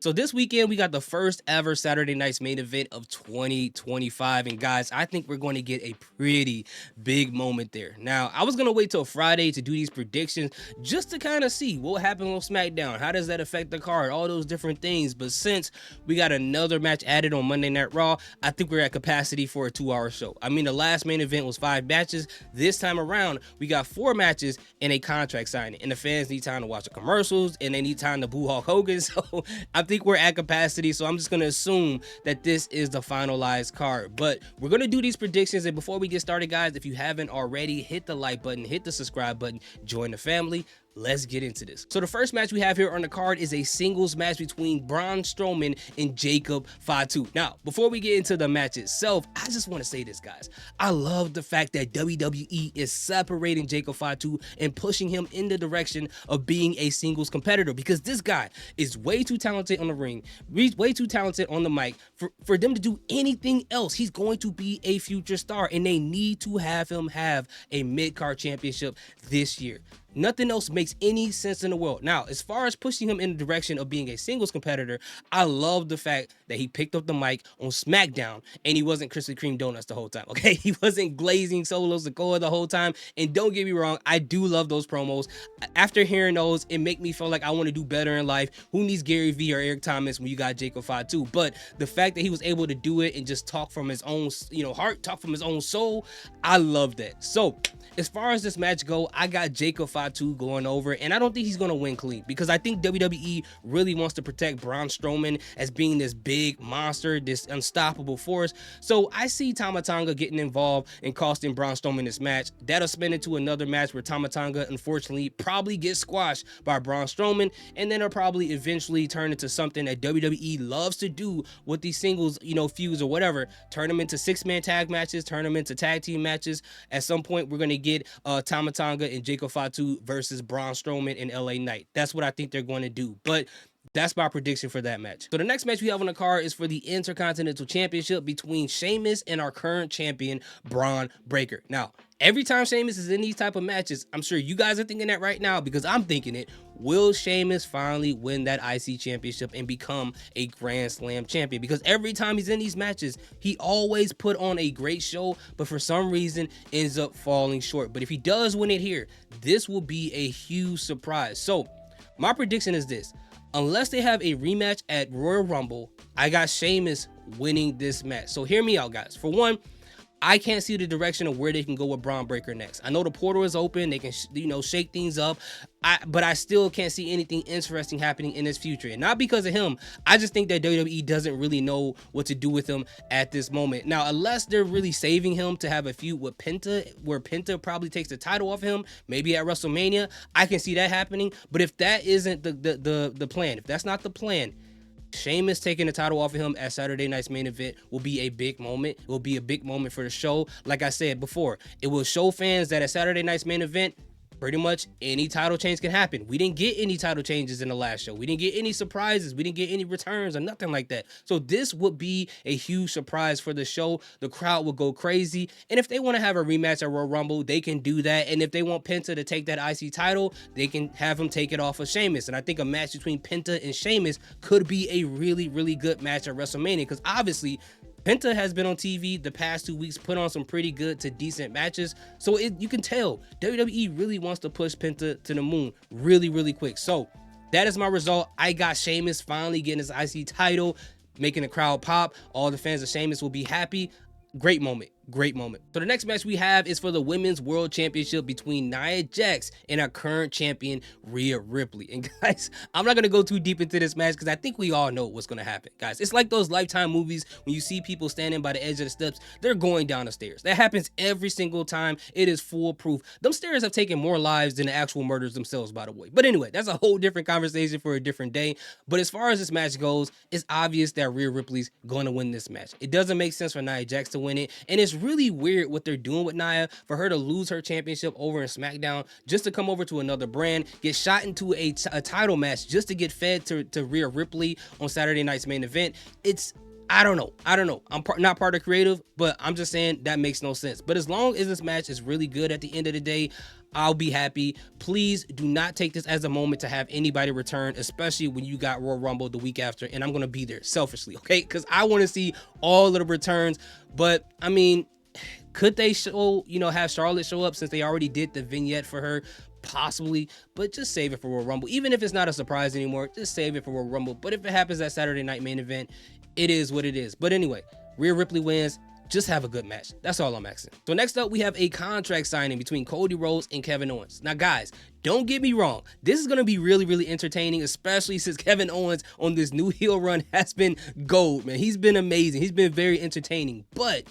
So this weekend, we got the first ever Saturday Night's main event of 2025. And guys, I think we're going to get a pretty big moment there. Now, I was going to wait till Friday to do these predictions just to kind of see what happened on SmackDown. How does that affect the card? All those different things. But since we got another match added on Monday Night Raw, I think we're at capacity for a 2-hour show. I mean, the last main event was 5 matches. This time around, we got 4 matches and a contract signing. And the fans need time to watch the commercials and they need time to boo Hulk Hogan. So I think we're at capacity, so I'm just gonna assume that this is the finalized card. But we're gonna do these predictions, and before we get started, guys, if you haven't already, hit the like button, hit the subscribe button, join the family. Let's get into this. So the first match we have here on the card is a singles match between Braun Strowman and Jacob Fatu. Now, before we get into the match itself, I just want to say this, guys. I love the fact that WWE is separating Jacob Fatu and pushing him in the direction of being a singles competitor, because this guy is way too talented on the ring, way too talented on the mic for them to do anything else. He's going to be a future star, and they need to have him have a mid-card championship this year. Nothing else makes any sense in the world. Now, as far as pushing him in the direction of being a singles competitor, I love the fact that he picked up the mic on SmackDown and he wasn't Krispy Kreme donuts the whole time, okay? He wasn't glazing Solo Sikoa the whole time. And don't get me wrong, I do love those promos. After hearing those, it make me feel like I want to do better in life. Who needs Gary Vee or Eric Thomas when you got Jacob Fatu? But the fact that he was able to do it and just talk from his own, heart, talk from his own soul, I love that. So, as far as this match go, I got Jacob Fatu going over, and I don't think he's going to win clean, because I think WWE really wants to protect Braun Strowman as being this big monster, this unstoppable force. So I see Tama Tonga getting involved and costing Braun Strowman this match. That'll spin into another match where Tama Tonga, unfortunately, probably gets squashed by Braun Strowman, and then it'll probably eventually turn into something that WWE loves to do with these singles, feuds or whatever. Turn them into 6-man tag matches, turn them into tag team matches. At some point, we're going to get Tama Tonga and Jacob Fatu versus Braun Strowman and LA Knight. That's what I think they're going to do. But that's my prediction for that match. So the next match we have on the card is for the Intercontinental Championship between Sheamus and our current champion, Braun Breaker. Now, every time Sheamus is in these type of matches, I'm sure you guys are thinking that right now, because I'm thinking it. Will Sheamus finally win that IC championship and become a Grand Slam champion? Because every time he's in these matches, he always put on a great show, but for some reason ends up falling short. But if he does win it here, this will be a huge surprise. So my prediction is this. Unless they have a rematch at Royal Rumble, I got Sheamus winning this match. So hear me out, guys. For one, I can't see the direction of where they can go with Braun Breaker next. I know the portal is open. They can, shake things up. But I still can't see anything interesting happening in his future. And not because of him. I just think that WWE doesn't really know what to do with him at this moment. Now, unless they're really saving him to have a feud with Penta, where Penta probably takes the title off him, maybe at WrestleMania, I can see that happening. But if that isn't the plan, if that's not the plan, Sheamus taking the title off of him at Saturday Night's main event will be a big moment. It will be a big moment for the show. Like I said before, it will show fans that at Saturday Night's main event, pretty much any title change can happen. We didn't get any title changes in the last show. We didn't get any surprises. We didn't get any returns or nothing like that. So this would be a huge surprise for the show. The crowd will go crazy. And if they want to have a rematch at Royal Rumble, they can do that. And if they want Penta to take that IC title, they can have him take it off of Sheamus. And I think a match between Penta and Sheamus could be a really, really good match at WrestleMania, because obviously Penta has been on TV the past 2 weeks, put on some pretty good to decent matches. So you can tell WWE really wants to push Penta to the moon really, really quick. So that is my result. I got Sheamus finally getting his IC title, making the crowd pop. All the fans of Sheamus will be happy. Great moment. Great moment. So the next match we have is for the Women's World Championship between Nia Jax and our current champion, Rhea Ripley. And guys, I'm not going to go too deep into this match because I think we all know what's going to happen. Guys, it's like those Lifetime movies when you see people standing by the edge of the steps, they're going down the stairs. That happens every single time. It is foolproof. Them stairs have taken more lives than the actual murders themselves, by the way. But anyway, that's a whole different conversation for a different day. But as far as this match goes, it's obvious that Rhea Ripley's going to win this match. It doesn't make sense for Nia Jax to win it. And it's really weird what they're doing with Nia, for her to lose her championship over in SmackDown just to come over to another brand, get shot into a title match just to get fed to Rhea Ripley on Saturday Night's main event. It's I don't know. I'm not part of creative, but I'm just saying that makes no sense. But as long as this match is really good at the end of the day, I'll be happy. Please do not take this as a moment to have anybody return, especially when you got Royal Rumble the week after, and I'm going to be there selfishly, okay? Because I want to see all of the returns. But, I mean, could they show, have Charlotte show up since they already did the vignette for her? Possibly, but just save it for Royal Rumble. Even if it's not a surprise anymore, just save it for Royal Rumble. But if it happens at Saturday Night Main Event, it is what it is. But anyway, Rhea Ripley wins. Just have a good match. That's all I'm asking. So next up, we have a contract signing between Cody Rhodes and Kevin Owens. Now, guys, don't get me wrong. This is going to be really, really entertaining, especially since Kevin Owens on this new heel run has been gold, man. He's been amazing. He's been very entertaining. But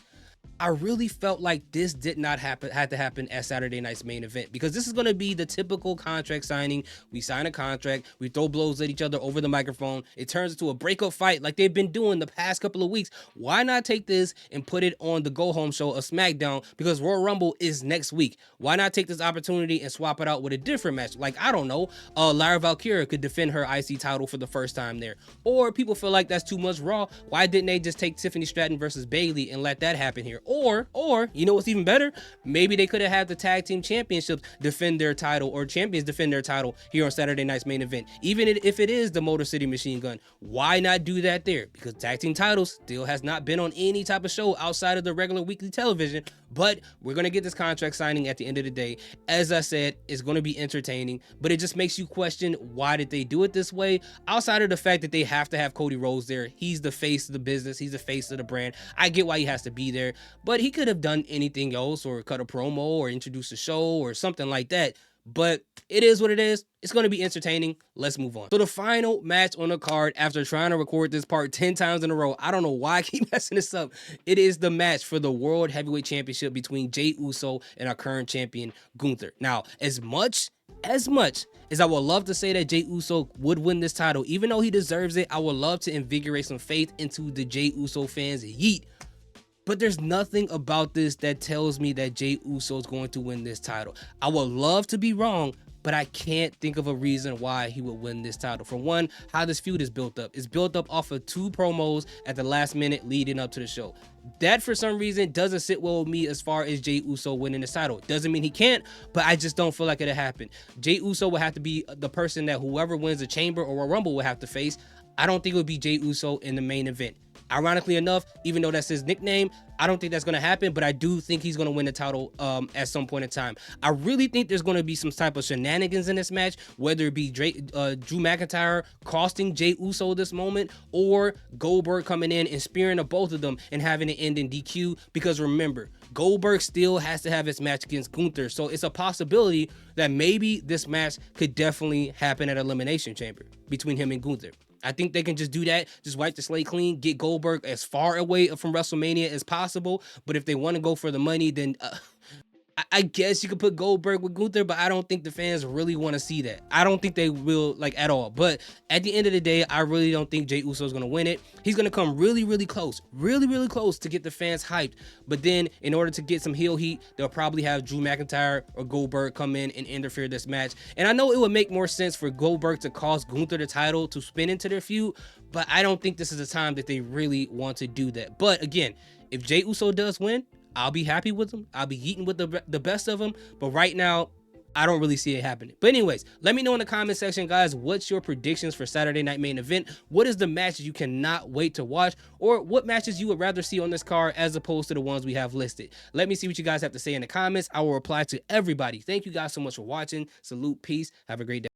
I really felt like this did not had to happen at Saturday Night's Main Event, because this is going to be the typical contract signing. We sign a contract, we throw blows at each other over the microphone. It turns into a breakup fight like they've been doing the past couple of weeks. Why not take this and put it on the go home show of SmackDown, because Royal Rumble is next week? Why not take this opportunity and swap it out with a different match? Like, I don't know, Lyra Valkyria could defend her IC title for the first time there. Or people feel like that's too much Raw. Why didn't they just take Tiffany Stratton versus Bayley and let that happen here? Or, you know what's even better? Maybe they could have had the tag team championships defend their title, or champions defend their title here on Saturday Night's Main Event. Even if it is the Motor City Machine Gun, why not do that there? Because tag team titles still has not been on any type of show outside of the regular weekly television. But we're going to get this contract signing at the end of the day. As I said, it's going to be entertaining, but it just makes you question, why did they do it this way? Outside of the fact that they have to have Cody Rhodes there. He's the face of the business. He's the face of the brand. I get why he has to be there, but he could have done anything else, or cut a promo, or introduce a show, or something like that. But it is what it is. It's going to be entertaining. Let's move on. So the final match on the card, after trying to record this part 10 times in a row, I don't know why I keep messing this up. It is the match for the World Heavyweight Championship between Jey Uso and our current champion, Gunther. Now, as much as I would love to say that Jey Uso would win this title, even though he deserves it, I would love to invigorate some faith into the Jey Uso fans. Yeet. But there's nothing about this that tells me that Jey Uso is going to win this title. I would love to be wrong, but I can't think of a reason why he would win this title. For one, how this feud is built up. It's built up off of 2 promos at the last minute leading up to the show. That, for some reason, doesn't sit well with me as far as Jey Uso winning this title. Doesn't mean he can't, but I just don't feel like it'll happen. Jey Uso will have to be the person that whoever wins the Chamber or a Rumble will have to face. I don't think it would be Jey Uso in the main event. Ironically enough, even though that's his nickname, I don't think that's going to happen, but I do think he's going to win the title at some point in time. I really think there's going to be some type of shenanigans in this match, whether it be Drew McIntyre costing Jey Uso this moment, or Goldberg coming in and spearing of both of them and having it end in DQ, because remember, Goldberg still has to have his match against Gunther, so it's a possibility that maybe this match could definitely happen at Elimination Chamber between him and Gunther. I think they can just do that, just wipe the slate clean, get Goldberg as far away from WrestleMania as possible. But if they want to go for the money, then I guess you could put Goldberg with Gunther, but I don't think the fans really want to see that. I don't think they will, like, at all. But at the end of the day, I really don't think Jey Uso is going to win it. He's going to come really, really close to get the fans hyped. But then, in order to get some heel heat, they'll probably have Drew McIntyre or Goldberg come in and interfere this match. And I know it would make more sense for Goldberg to cost Gunther the title to spin into their feud, but I don't think this is the time that they really want to do that. But again, if Jey Uso does win, I'll be happy with them. I'll be eating with the best of them. But right now, I don't really see it happening. But anyways, let me know in the comment section, guys, what's your predictions for Saturday Night Main Event? What is the match you cannot wait to watch? Or what matches you would rather see on this card as opposed to the ones we have listed? Let me see what you guys have to say in the comments. I will reply to everybody. Thank you guys so much for watching. Salute, peace. Have a great day.